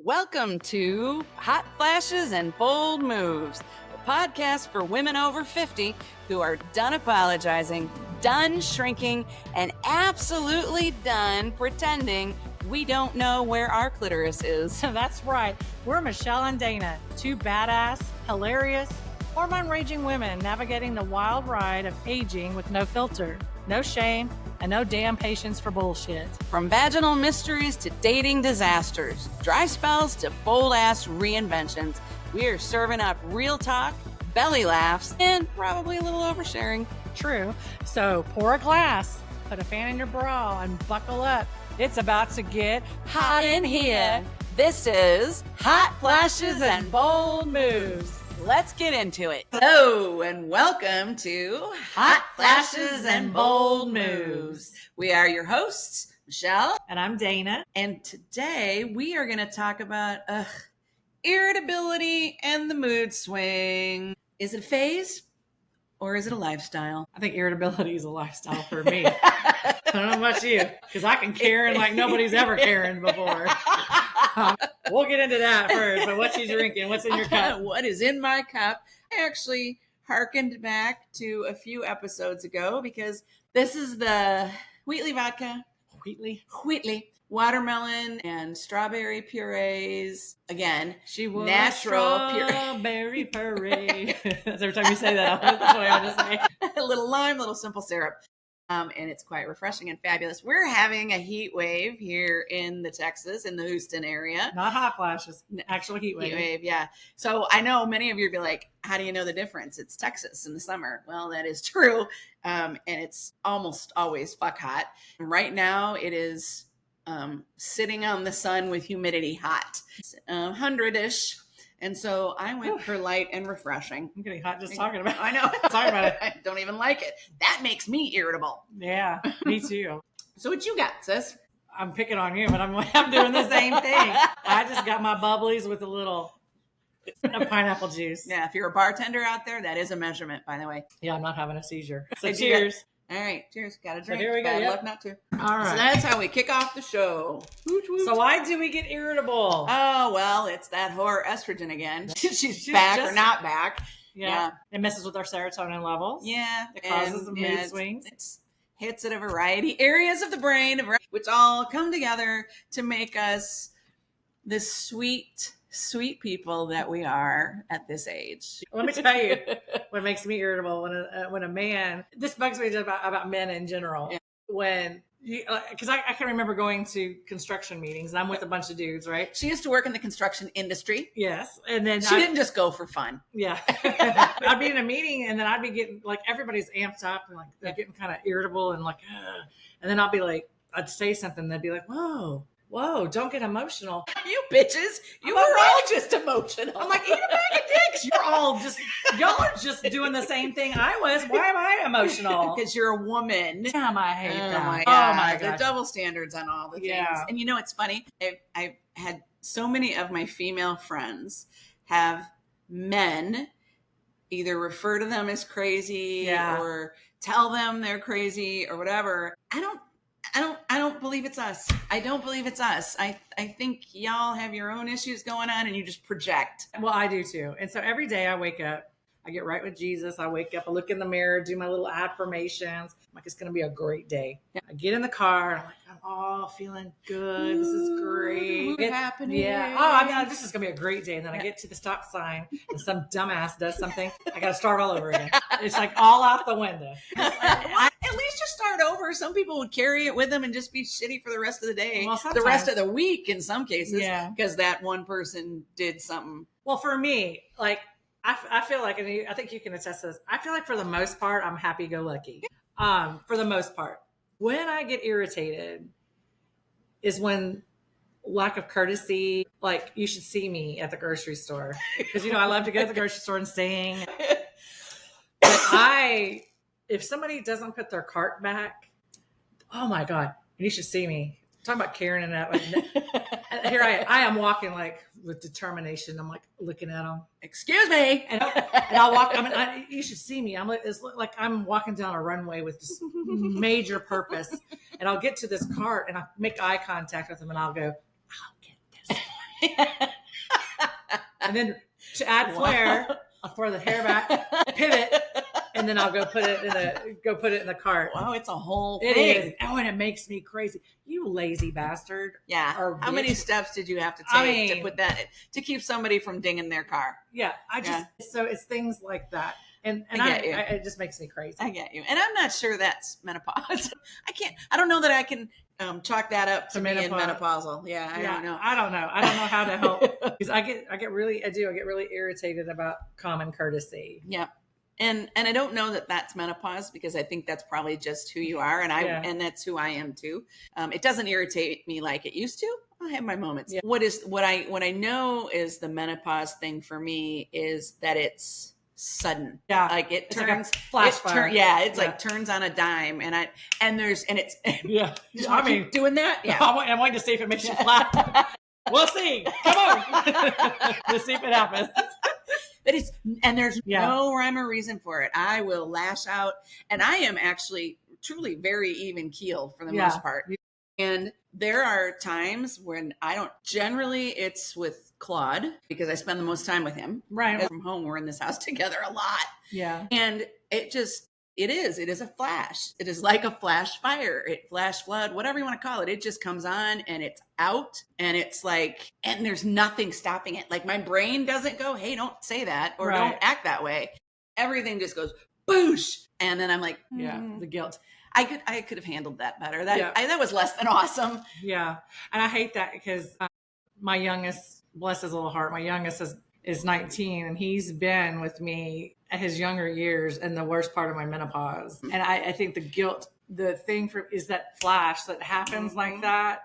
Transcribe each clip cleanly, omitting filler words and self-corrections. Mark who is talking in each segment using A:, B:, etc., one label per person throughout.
A: Welcome to Hot Flashes and Bold Moves, a podcast for women over 50 who are done apologizing, done shrinking, and absolutely done pretending we don't know where our clitoris is.
B: That's right. We're Michelle and Dana, two badass, hilarious, hormone-raging women navigating the wild ride of aging with no filter, no shame, and no damn patience for bullshit.
A: From vaginal mysteries to dating disasters, dry spells to bold-ass reinventions, we are serving up real talk, belly laughs, and probably a little oversharing.
B: True. So pour a glass, put a fan in your bra, and buckle up. It's about to get
A: Hot in here. This is Hot Flashes and Bold Moves. Let's get into it. Hello and welcome to Hot Flashes and Bold Moves. We are your hosts, Michelle.
B: And I'm Dana.
A: And today we are going to talk about irritability and the mood swing. Is it a phase or is it a lifestyle?
B: I think irritability is a lifestyle for me. I don't know about you, because I can Karen like nobody's ever Karen before. We'll get into that first, but what you drinking? What's in your cup?
A: What is in my cup? I actually hearkened back to a few episodes ago because this is the Wheatley vodka. Wheatley. Watermelon and strawberry purees. Again,
B: She was
A: natural
B: strawberry puree. That's every time you say that, that's what I want to say.
A: a little lime, little simple syrup. And it's quite refreshing and fabulous. We're having a heat wave here in the Houston area.
B: Not hot flashes, actual heat
A: Heat
B: wave.
A: wave, yeah. So I know many of you will be like, how do you know the difference? It's Texas in the summer. Well, that is true. And it's almost always fuck hot. And right now it is sitting on the sun with humidity hot, 100-ish. And so I went for light and refreshing.
B: I'm getting hot just talking about it.
A: I know.
B: Talking about it.
A: I don't even like it. That makes me irritable.
B: Yeah, me too.
A: So what you got, sis?
B: I'm picking on you, but I'm doing the same thing. I just got my bubblies with a little pineapple juice.
A: Yeah, if you're a bartender out there, that is a measurement, by the way.
B: Yeah, I'm not having a seizure. So
A: I do
B: cheers.
A: All right, cheers. Got a drink.
B: here we go,
A: Bad
B: yep.
A: luck not to.
B: All right.
A: So that's how we kick off the show. Woot, woot.
B: So why do we get irritable?
A: Oh, well, it's that whore estrogen again. She's
B: She's
A: back
B: just-
A: or not back.
B: Yeah. It messes with our serotonin levels.
A: Yeah.
B: It causes some mood
A: it
B: swings.
A: hits at a variety areas of the brain, which all come together to make us the sweet people that we are at this age.
B: Let me tell you what makes me irritable when a man, this bugs me about men in general.
A: Yeah.
B: When because I can remember going to construction meetings and I'm with a bunch of dudes, right?
A: She used to work in the construction industry.
B: Yes. And then
A: She didn't just go for fun.
B: Yeah. I'd be in a meeting and then I'd be getting like everybody's amped up and like they're getting kind of irritable and like, ugh. And then I'll be like, I'd say something, they'd be like, whoa, don't get emotional.
A: You bitches, you were all just emotional.
B: I'm like, eat a bag of dicks. Y'all are just doing the same thing I was. Why am I emotional?
A: Because you're a woman.
B: Damn, I hate that.
A: My
B: Oh my
A: the
B: god.
A: double standards on all the things.
B: Yeah.
A: And you know, it's funny. I've had so many of my female friends have men either refer to them as crazy
B: Yeah.
A: or tell them they're crazy or whatever. I don't believe it's us. I don't believe it's us. I think y'all have your own issues going on and you just project.
B: Well, I do too. And so every day I wake up, I get right with Jesus. I wake up, I look in the mirror, do my little affirmations. I'm like, it's going to be a great day.
A: Yeah.
B: I get in the car and I'm like, I'm all feeling good. This is great.
A: What's happening?
B: Yeah. Oh, I mean, this is going to be a great day. And then I get to the stop sign and some dumbass does something. I got to start all over again. It's like all out the window.
A: At least just start over. Some people would carry it with them and just be shitty for the rest of the day,
B: Well,
A: the
B: sometimes.
A: rest of the week in some cases,
B: Yeah.
A: because that one person did something.
B: Well, for me, like, I feel like, and I think you can attest to this, I feel like for the most part, I'm happy-go-lucky. For the most part. When I get irritated is when lack of courtesy, like, you should see me at the grocery store. Because, I love to go to the grocery store and sing. But if somebody doesn't put their cart back, oh my God, you should see me. Talking about Karen and that. Like, here I am walking like with determination. I'm like looking at them.
A: Excuse me.
B: And I'll walk. I mean, you should see me. It's like I'm walking down a runway with this major purpose. And I'll get to this cart and I'll make eye contact with them and I'll go, I'll get this. And then to add flair, I'll throw the hair back, pivot, and then I'll go put it in the cart.
A: Wow, it's a whole thing.
B: It is. Oh, and it makes me crazy. You lazy bastard.
A: Yeah. How many steps did you have to take to put that to keep somebody from dinging their car?
B: Yeah. So it's things like that. And it just makes me crazy.
A: I get you. And I'm not sure that's menopause. I don't know that I can chalk that up to being menopausal. Yeah. I don't know.
B: I don't know how to help, because I get really irritated about common courtesy.
A: Yeah. And I don't know that that's menopause, because I think that's probably just who you are. And that's who I am too. It doesn't irritate me like it used to. I have my moments. Yeah. What I know is the menopause thing for me is that it's sudden.
B: Yeah.
A: Like it turns
B: like flash fire.
A: Like turns on a dime, and it's
B: yeah.
A: I mean, doing that. Yeah.
B: I'm waiting to see if it makes you flash. We'll see. Come on. Let's see if it happens.
A: But there's no rhyme or reason for it. I will lash out, and I am actually truly very even keeled for the most part. And there are times when I don't. Generally, it's with Claude, because I spend the most time with him.
B: Right.
A: From home, we're in this house together a lot.
B: Yeah.
A: And it is a flash. It is like a flash fire, flash flood, whatever you want to call it. It just comes on and it's out, and it's like, and there's nothing stopping it. Like my brain doesn't go, hey, don't say that, or don't act that way. Everything just goes boosh. And then I'm like,
B: the guilt.
A: I could have handled that better. That was less than awesome.
B: Yeah. And I hate that, because my youngest, bless his little heart, my youngest is 19, and he's been with me at his younger years in the worst part of my menopause. And I think the guilt, the thing is that flash that happens like that.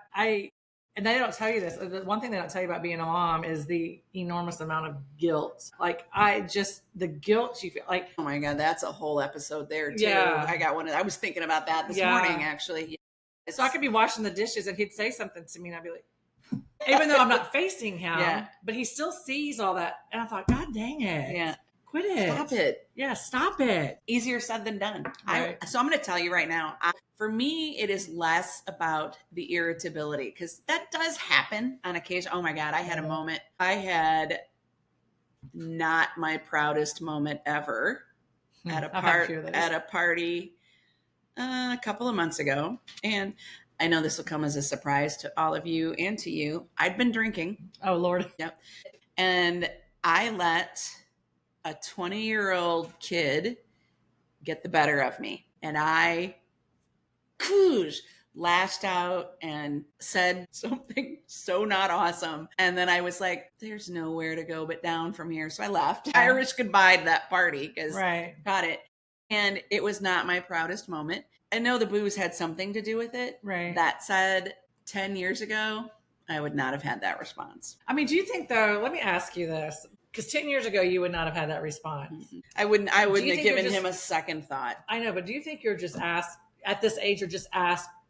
B: And they don't tell you this. The one thing they don't tell you about being a mom is the enormous amount of guilt. Like the guilt you feel like.
A: Oh my God, that's a whole episode there too.
B: Yeah.
A: I got one. I was thinking about that this morning, actually.
B: So I could be washing the dishes and he'd say something to me and I'd be like, even though I'm not facing him, but he still sees all that. And I thought, God dang it.
A: Yeah.
B: Quit it.
A: Stop it.
B: Yeah, stop it.
A: Easier said than done.
B: Right.
A: So I'm going to tell you right now, for me, it is less about the irritability, because that does happen on occasion. Oh my God, I had a moment. I had not my proudest moment ever at a party a couple of months ago. And I know this will come as a surprise to all of you and to you. I'd been drinking.
B: Oh, Lord.
A: Yep. And I let a 20-year-old kid get the better of me. And I lashed out and said something so not awesome. And then I was like, there's nowhere to go but down from here. So I left. Irish goodbye to that party, because got it. And it was not my proudest moment. I know the booze had something to do with it.
B: Right.
A: That said, 10 years ago, I would not have had that response.
B: I mean, do you think, though, let me ask you this, because 10 years ago, you would not have had that response.
A: Mm-hmm. I wouldn't have given him a second thought.
B: I know, but do you think you're just at this age, you're just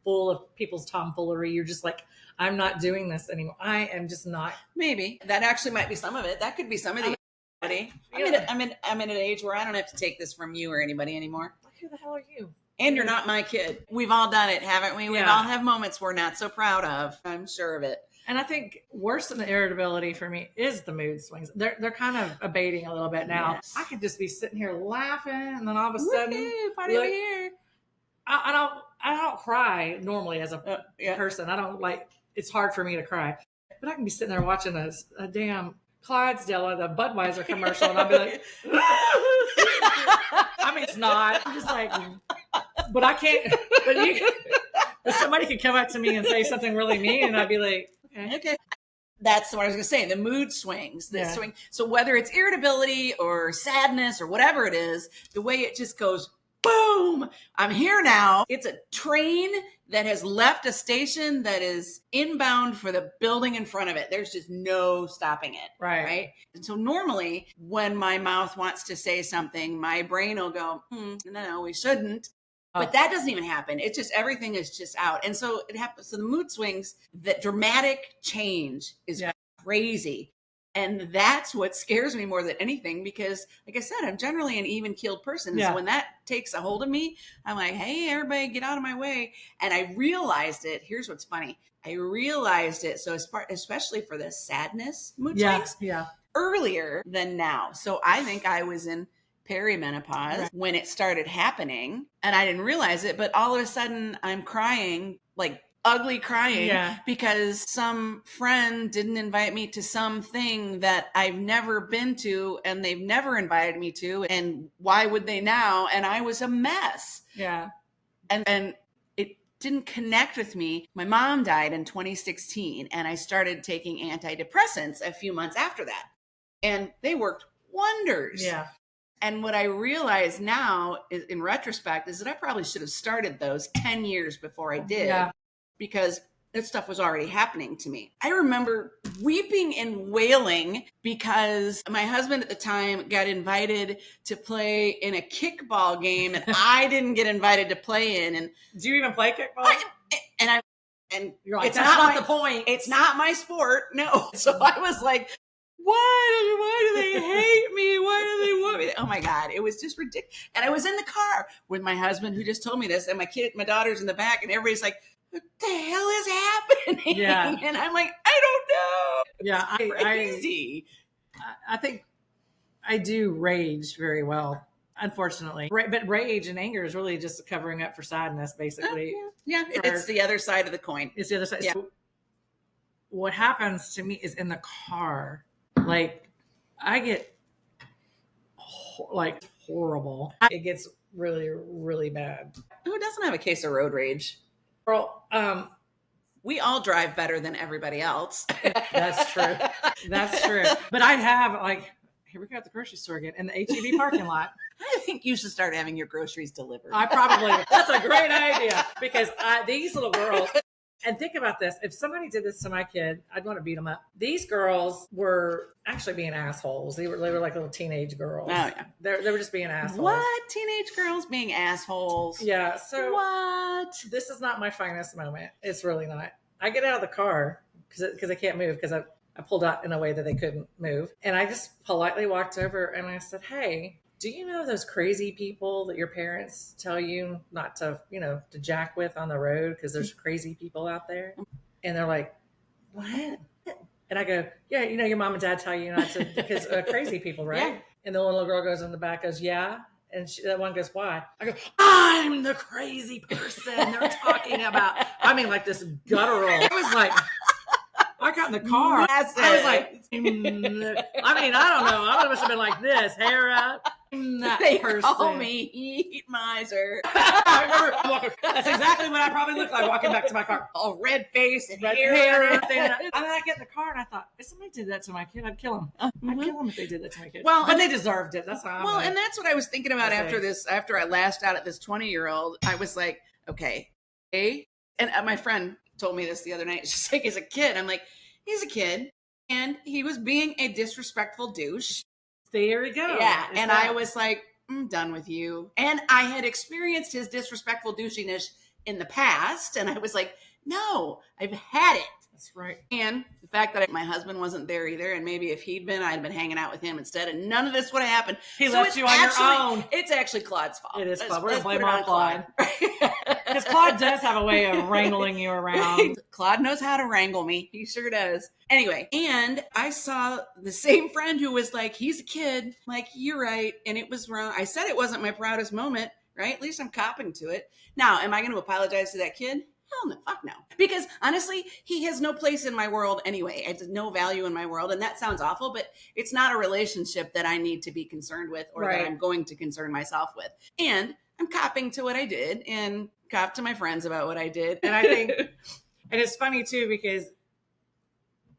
B: full of people's tomfoolery? You're just like, I'm not doing this anymore. I am just not.
A: Maybe. That actually might be some of it. That could be some of the I'm in an age where I don't have to take this from you or anybody anymore.
B: Like, who the hell are you?
A: And you're not my kid. We've all done it, haven't we? We've all have moments we're not so proud of. I'm sure of it.
B: And I think worse than the irritability for me is the mood swings. They're kind of abating a little bit now.
A: Yes.
B: I could just be sitting here laughing, and then all of a sudden,
A: party over here.
B: I don't cry normally as a person. I don't like. It's hard for me to cry, but I can be sitting there watching a damn Clydesdale, the Budweiser commercial, and I'll be like, I mean, it's not. I'm just like, but I can't. But somebody could come up to me and say something really mean, and I'd be like,
A: okay. That's what I was going to say. The mood swings. Swing. So whether it's irritability or sadness or whatever it is, the way it just goes, boom, I'm here now. It's a train that has left a station that is inbound for the building in front of it. There's just no stopping it. Right. And so normally when my mouth wants to say something, my brain will go, no, we shouldn't. But that doesn't even happen. It's just, everything is just out. And so it happens. So the mood swings, that dramatic change is crazy. And that's what scares me more than anything, because like I said, I'm generally an even keeled person.
B: Yeah.
A: So when that takes a hold of me, I'm like, hey, everybody get out of my way. And I realized it. Here's what's funny. I realized it. So especially for the sadness mood swings earlier than now. So I think I was in perimenopause when it started happening and I didn't realize it, but all of a sudden I'm crying, like ugly crying, because some friend didn't invite me to something that I've never been to and they've never invited me to. And why would they now? And I was a mess.
B: Yeah.
A: And it didn't connect with me. My mom died in 2016 and I started taking antidepressants a few months after that. And they worked wonders.
B: Yeah.
A: And what I realize now is, in retrospect, is that I probably should have started those 10 years before I did.
B: Yeah.
A: Because that stuff was already happening to me. I remember weeping and wailing because my husband at the time got invited to play in a kickball game and I didn't get invited to play in. And
B: do you even play kickball?
A: And
B: you're like,
A: it's
B: that's not the point.
A: It's not my sport. No. So I was like, why do they hate me? Why do they want me? Oh my God. It was just ridiculous. And I was in the car with my husband who just told me this, and my daughter's in the back, and everybody's like, what the hell is happening?
B: Yeah.
A: And I'm like, I don't know.
B: Yeah.
A: It's crazy.
B: I think I do rage very well, unfortunately. But rage and anger is really just covering up for sadness, basically.
A: Yeah. It's the other side of the coin.
B: It's the other side. Yeah. So what happens to me is in the car, like I get like horrible. It gets really, really bad.
A: Who doesn't have a case of road rage?
B: Girl,
A: we all drive better than everybody else.
B: That's true. That's true. But I have like, here we go at the grocery store again in the HEB parking lot.
A: I think you should start having your groceries delivered.
B: I probably, that's a great idea, because these little girls, and think about this, if somebody did this to my kid, I'd want to beat them up. These girls were actually being assholes. They were like little teenage girls.
A: Oh yeah.
B: They were just being assholes.
A: What? Teenage girls being assholes?
B: Yeah. So
A: what?
B: This is not my finest moment. It's really not. I get out of the car because I can't move, because I pulled out in a way that they couldn't move. And I just politely walked over and I said, hey, do you know those crazy people that your parents tell you not to, to jack with on the road because there's crazy people out there? And they're like, what? And I go, yeah, your mom and dad tell you not to, because crazy people, right? Yeah. And the little girl goes in the back, goes, yeah. And that one goes, why? I go, I'm the crazy person they're talking about. I mean, like this guttural. I was like, I got in the car. I was like, I mean, I don't know. I must have been like this, hair up.
A: They call me heat miser.
B: I remember walking, that's exactly what I probably looked like walking back to my car.
A: All red face and
B: red hair and everything. And then I get in the car and I thought, if somebody did that to my kid, I'd kill him. I'd kill him if they did that to my kid.
A: Well,
B: but they deserved it. That's how I'm
A: and that's what I was thinking about after I lashed out at this 20-year-old. I was like, okay. And my friend told me this the other night. She's like, he's a kid. I'm like, he's a kid. And he was being a disrespectful douche.
B: There we go.
A: Yeah. And I was like, I'm done with you. And I had experienced his disrespectful douchiness in the past. And I was like, no, I've had it.
B: That's right.
A: And the fact that my husband wasn't there either, and maybe if he'd been, I'd been hanging out with him instead, and none of this would have happened.
B: He left you on your own.
A: It's actually Claude's fault.
B: It is Claude. We're going to blame on Claude. Because Claude does have a way of wrangling you around.
A: Claude knows how to wrangle me. He sure does. Anyway, and I saw the same friend who was like, he's a kid. Like, you're right. And it was wrong. I said it wasn't my proudest moment, right? At least I'm copping to it. Now, am I going to apologize to that kid? Hell no, fuck no. Because honestly, he has no place in my world anyway. It has no value in my world. And that sounds awful, but it's not a relationship that I need to be concerned with or that I'm going to concern myself with. And I'm copping to what I did and cop to my friends about what I did.
B: And I think, and it's funny too, because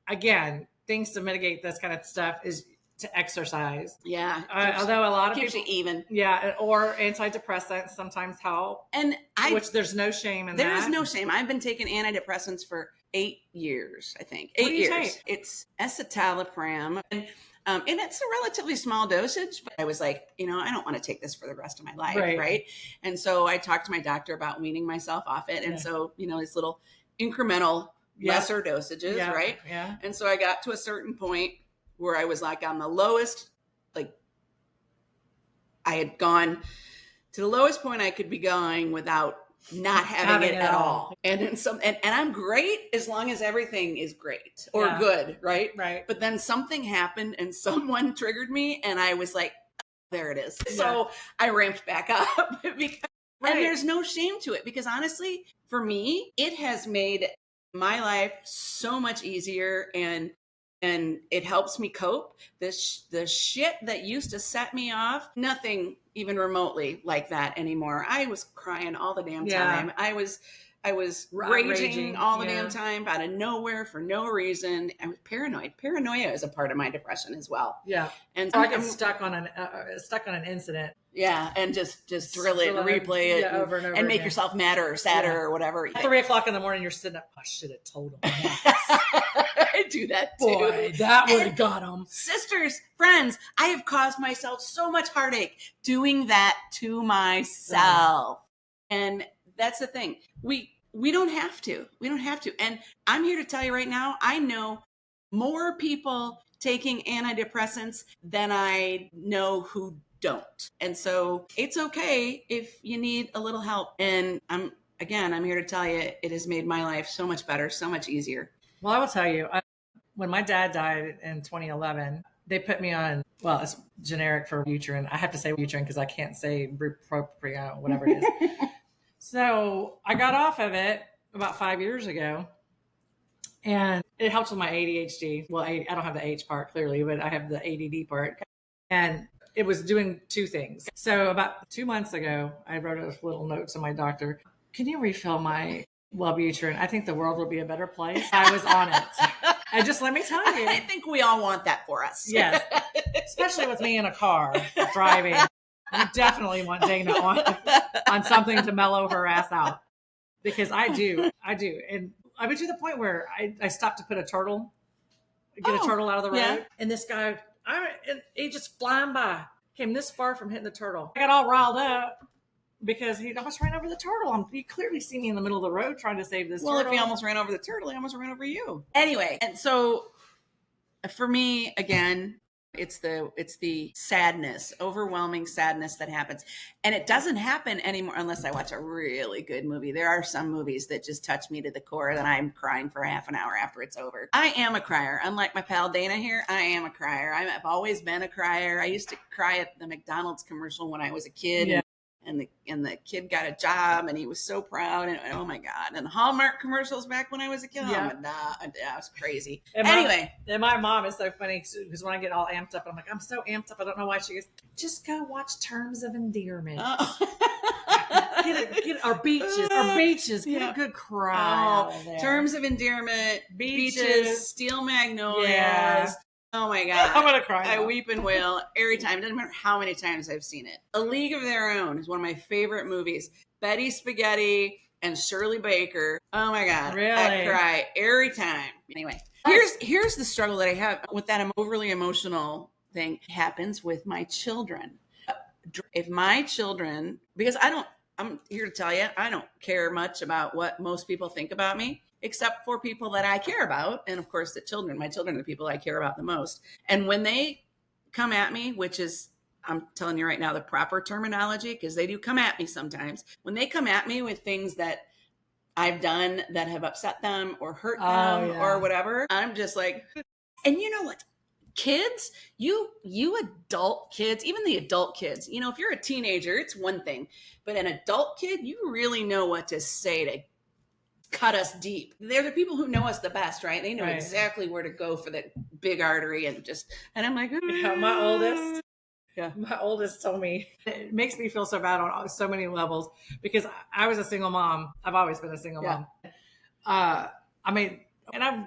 B: again, things to mitigate this kind of stuff is to exercise.
A: Yeah.
B: Although a lot of
A: keeps
B: people,
A: you even.
B: Yeah. Or antidepressants sometimes help. Which there's no shame in that.
A: There is no shame. I've been taking antidepressants for 8 years, I think. 8 years. Take? It's escitalopram. And it's a relatively small dosage, but I was like, I don't want to take this for the rest of my life. Right. And so I talked to my doctor about weaning myself off it. And so, these little incremental lesser dosages. Right.
B: Yeah.
A: And so I got to a certain point where I was like on the lowest, like I had gone to the lowest point I could be going without not having it at all. And in some, and I'm great as long as everything is great or good, right?
B: Right.
A: But then something happened and someone triggered me and I was like, there it is. So I ramped back up because, and there's no shame to it because honestly, for me, it has made my life so much easier and it helps me cope. The shit that used to set me off, nothing even remotely like that anymore. I was crying all the damn time. I was raging all the damn time out of nowhere for no reason. I was paranoid. Paranoia is a part of my depression as well.
B: Yeah.
A: And
B: so I get stuck on an incident.
A: Yeah, and just drill it and replay it
B: over and over
A: and make yourself madder or sadder or whatever.
B: At 3 o'clock in the morning, you're sitting up. I should have told him.
A: I do that too.
B: Boy, that would have got him.
A: Sisters, friends, I have caused myself so much heartache doing that to myself. And that's the thing. We don't have to. We don't have to. And I'm here to tell you right now, I know more people taking antidepressants than I know who don't. And so it's okay if you need a little help. And I'm here to tell you, it has made my life so much better, so much easier.
B: Well, I will tell you, when my dad died in 2011, they put me on, well, it's generic for Utrin. I have to say Utrin because I can't say Bupropion, whatever it is. So I got off of it about 5 years ago. And it helps with my ADHD. Well, I don't have the H part clearly, but I have the ADD part. And it was doing two things. So about 2 months ago, I wrote a little note to my doctor. Can you refill my Wellbutrin? I think the world will be a better place. I was on it. And just let me tell you.
A: I think we all want that for us.
B: Yes. Especially with me in a car driving. You definitely want Dana on something to mellow her ass out. Because I do. And I went to the point where I stopped to put a turtle out of the road. Yeah. And this guy, he just flying by, came this far from hitting the turtle. I got all riled up because he almost ran over the turtle. You clearly see me in the middle of the road trying to save this turtle.
A: Well, if he almost ran over the turtle, he almost ran over you. Anyway, and so for me, again, it's the sadness, overwhelming sadness that happens. And it doesn't happen anymore unless I watch a really good movie. There are some movies that just touch me to the core that I'm crying for half an hour after it's over. I am a crier. Unlike my pal Dana here, I am a crier. I've always been a crier. I used to cry at the McDonald's commercial when I was a kid. Yeah. And the kid got a job and he was so proud and oh my God. And the Hallmark commercials back when I was a kid. Yeah. It was crazy.
B: And my mom is so funny because when I get all amped up, I'm like, I'm so amped up. I don't know why. She goes, just go watch Terms of Endearment. Get our beaches. Get a good cry out of there.
A: Terms of Endearment, beaches, Steel Magnolias. Yeah. Oh my God.
B: I'm going to cry.
A: I weep and wail every time. It doesn't matter how many times I've seen it. A League of Their Own is one of my favorite movies. Betty Spaghetti and Shirley Baker. Oh my God.
B: Really?
A: I cry every time. Anyway, here's the struggle that I have with that overly emotional thing. It happens with my children. If my children, because I'm here to tell you, I don't care much about what most people think about me, except for people that I care about. And of course, my children are the people I care about the most. And when they come at me, which is, I'm telling you right now, the proper terminology, because they do come at me sometimes. When they come at me with things that I've done that have upset them or hurt them or whatever, I'm just like, and you know what? Kids, you adult kids, even the adult kids, if you're a teenager, it's one thing, but an adult kid, you really know what to say to cut us deep. They're the people who know us the best, right? They know exactly where to go for the big artery and I'm like,
B: my oldest told me, it makes me feel so bad on so many levels because I was a single mom. I've always been a single mom. And I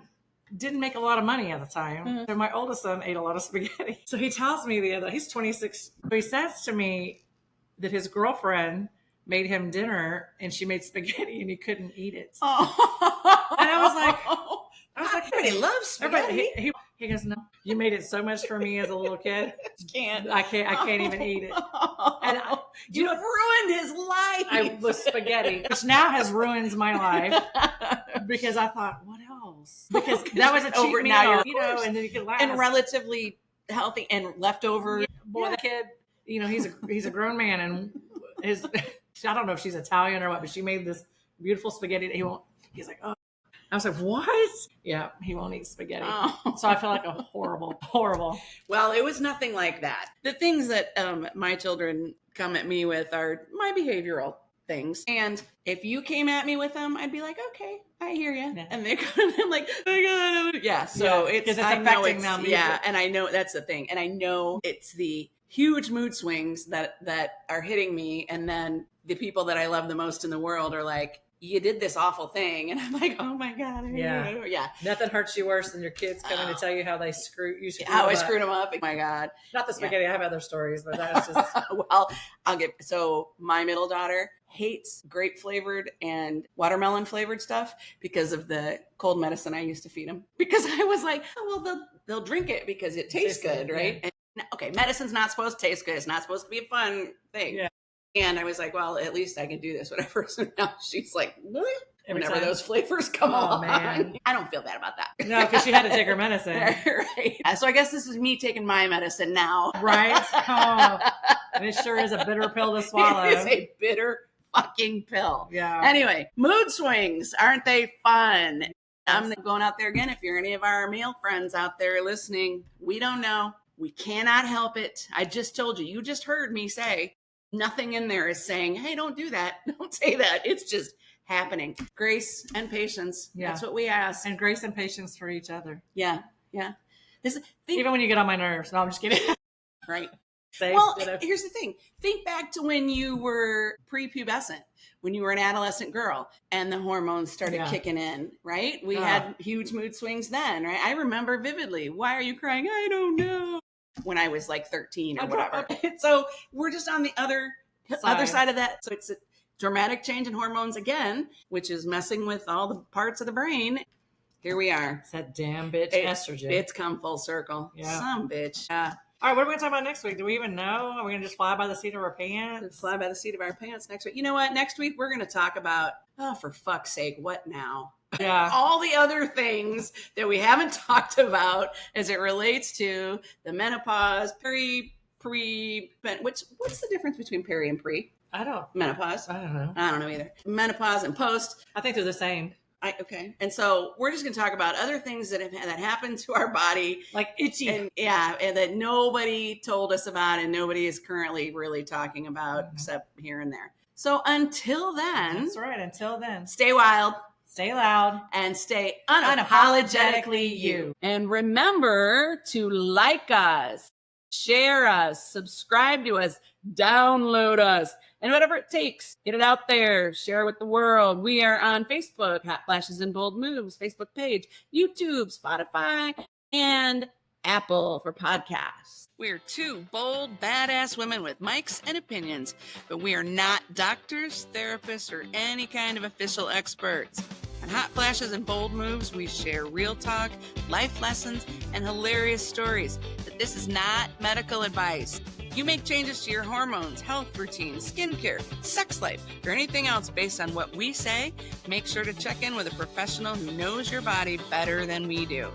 B: didn't make a lot of money at the time. Mm-hmm. So my oldest son ate a lot of spaghetti. So he tells me he's 26. So he says to me that his girlfriend made him dinner and she made spaghetti and he couldn't eat it. Oh. And I was like,
A: everybody loves spaghetti.
B: He goes, no, you made it so much for me as a little kid. I can't even eat it. And
A: you ruined his life.
B: I was spaghetti, which now has ruined my life because I thought, what else? meals because that was a cheap
A: Over-
B: meal,
A: now
B: you know, and then you could last.
A: and relatively healthy and leftover.
B: Yeah, boy, that kid, you know, he's a grown man, and his I don't know if she's Italian or what, but she made this beautiful spaghetti that he's like, oh. I was like, what? Yeah, he won't eat spaghetti.
A: Oh.
B: So I feel like a horrible.
A: Well, it was nothing like that. The things that my children come at me with are my behavioral things. And if you came at me with them, I'd be like, okay, I hear you. Yeah. And they're like, oh my God. Yeah. So it's affecting them. Yeah. And I know that's the thing. And I know it's the huge mood swings that are hitting me. And then the people that I love the most in the world are like, you did this awful thing. And I'm like, oh my God. Yeah.
B: Nothing hurts you worse than your kids coming to tell you how they screwed you.
A: How I screwed them up. Oh my God.
B: Not the spaghetti. I have other stories, but that's just.
A: Well, so my middle daughter hates grape flavored and watermelon flavored stuff because of the cold medicine I used to feed them. Because I was like, oh, well, they'll drink it because it tastes good, right? Yeah. And, okay, medicine's not supposed to taste good. It's not supposed to be a fun thing. Yeah. And I was like, well, at least I can do this, whatever. So now she's like, what? Whenever those flavors come on. Man. I don't feel bad about that.
B: No, because she had to take her medicine.
A: Right. So I guess this is me taking my medicine now.
B: Right? Oh, and it sure is a bitter pill to swallow.
A: It is a bitter fucking pill.
B: Yeah.
A: Anyway, mood swings. Aren't they fun? I'm going out there again. If you're any of our male friends out there listening, we don't know. We cannot help it. I just told you. You just heard me say nothing in there is saying, hey, don't do that. Don't say that. It's just happening. Grace and patience. Yeah. That's what we ask.
B: And grace and patience for each other.
A: Yeah.
B: Even when you get on my nerves. No, I'm just kidding.
A: Right. Here's the thing. Think back to when you were prepubescent, when you were an adolescent girl and the hormones started kicking in, right? We had huge mood swings then, right? I remember vividly. Why are you crying? I don't know. When I was like 13 or whatever. So we're just on the other side of that. So it's a dramatic change in hormones again, which is messing with all the parts of the brain. Here we are.
B: It's that damn bitch estrogen.
A: It's come full circle. Yeah. Some bitch.
B: All right, what are we going to talk about next week? Do we even know? Are we going to just fly by the seat of our pants?
A: Fly by the seat of our pants next week. You know what? Next week, we're going to talk about, for fuck's sake, what now?
B: Yeah.
A: All the other things that we haven't talked about as it relates to the menopause, what's the difference between peri and pre? Menopause.
B: I don't know.
A: I don't know either. Menopause and post.
B: I think they're the same.
A: Okay. And so we're just going to talk about other things that happen to our body.
B: Like itchy.
A: And that nobody told us about and nobody is currently really talking about except here and there. So until then.
B: That's right. Until then.
A: Stay wild.
B: Stay loud.
A: And stay unapologetically you. And remember to like us, share us, subscribe to us, download us, and whatever it takes, get it out there, share it with the world. We are on Facebook, Hot Flashes and Bold Moves, Facebook page, YouTube, Spotify, and Apple for podcasts. We're two bold, badass women with mics and opinions, but we are not doctors, therapists, or any kind of official experts. On Hot Flashes and Bold Moves, we share real talk, life lessons, and hilarious stories. But this is not medical advice. You make changes to your hormones, health routines, skincare, sex life, or anything else based on what we say, make sure to check in with a professional who knows your body better than we do.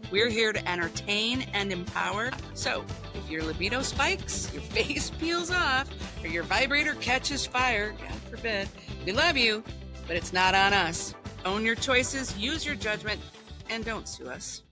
A: We're here to entertain and empower. So if your libido spikes, your face peels off, or your vibrator catches fire, God forbid, we love you, but it's not on us. Own your choices, use your judgment, and don't sue us.